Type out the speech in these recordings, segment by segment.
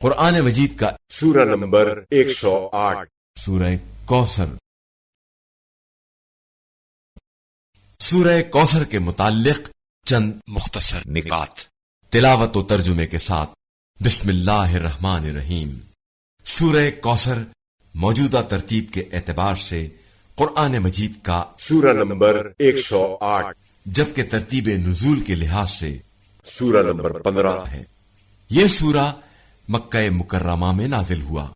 قرآن مجید کا سورہ نمبر 108 سورہ کوثر۔ سورہ کوثر کے متعلق چند مختصر نکات تلاوت و ترجمے کے ساتھ۔ بسم اللہ الرحمن الرحیم۔ سورہ کوثر موجودہ ترتیب کے اعتبار سے قرآن مجید کا سورہ نمبر 108 جبکہ ترتیب نزول کے لحاظ سے سورہ نمبر 15 ہے۔ یہ سورہ مکہ مکرمہ میں نازل ہوا۔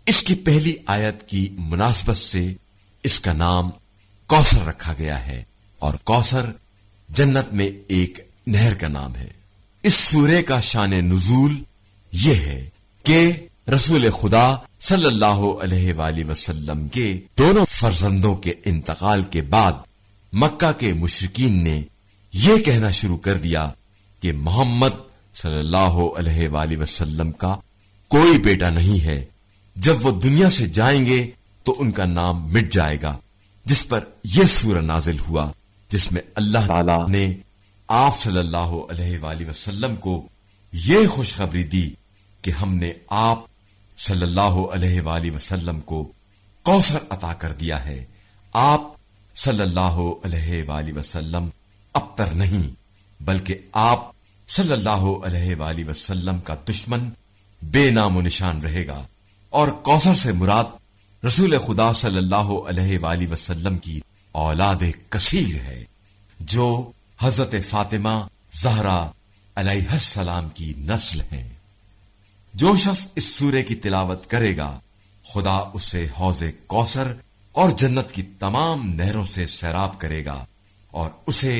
اس کی پہلی آیت کی مناسبت سے اس کا نام کوثر رکھا گیا ہے، اور کوثر جنت میں ایک نہر کا نام ہے۔ اس سورے کا شان نزول یہ ہے کہ رسول خدا صلی اللہ علیہ وآلہ وسلم کے دونوں فرزندوں کے انتقال کے بعد مکہ کے مشرکین نے یہ کہنا شروع کر دیا کہ محمد صلی اللہ علیہ وآلہ وسلم کا کوئی بیٹا نہیں ہے، جب وہ دنیا سے جائیں گے تو ان کا نام مٹ جائے گا، جس پر یہ سورہ نازل ہوا جس میں اللہ تعالی نے آپ صلی اللہ علیہ وآلہ وسلم کو یہ خوشخبری دی کہ ہم نے آپ صلی اللہ علیہ وآلہ وسلم کو کوثر عطا کر دیا ہے۔ آپ صلی اللہ علیہ وآلہ وسلم ابتر نہیں، بلکہ آپ صلی اللہ علیہ وآلہ وسلم کا دشمن بے نام و نشان رہے گا۔ اور کوثر سے مراد رسول خدا صلی اللہ علیہ وآلہ وسلم کی اولاد کثیر ہے، جو حضرت فاطمہ زہرا علیہ السلام کی نسل ہیں۔ جو شخص اس سورے کی تلاوت کرے گا، خدا اسے حوض کوثر اور جنت کی تمام نہروں سے سیراب کرے گا، اور اسے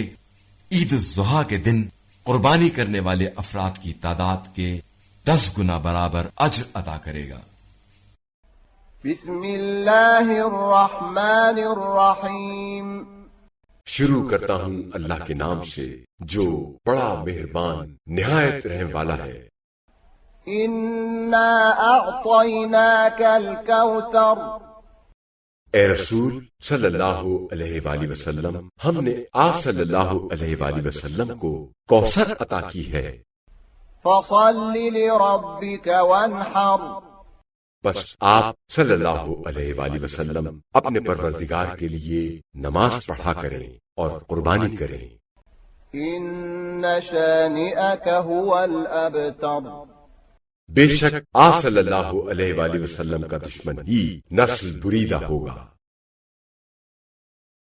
عید الضحیٰ کے دن قربانی کرنے والے افراد کی تعداد کے 10 گنا برابر اجر عطا کرے گا۔ بسم اللہ الرحمن الرحیم۔ شروع کرتا ہوں اللہ کے نام سے جو بڑا مہربان نہایت رحم والا ہے۔ انا اعطیناک الکوثر۔ اے رسول صلی اللہ علیہ وآلہ وسلم، ہم نے آپ صلی اللہ علیہ وآلہ وسلم کو کوثر عطا کی ہے، فصل لربک وانحر۔ بس آپ صلی اللہ علیہ وآلہ وسلم اپنے پروردگار کے لیے نماز پڑھا کریں اور قربانی کریں۔ ان شانئک هو الابتر۔ بے شک آپ صلی اللہ علیہ وآلہ وسلم کا دشمن ہی نسل بریدہ ہوگا۔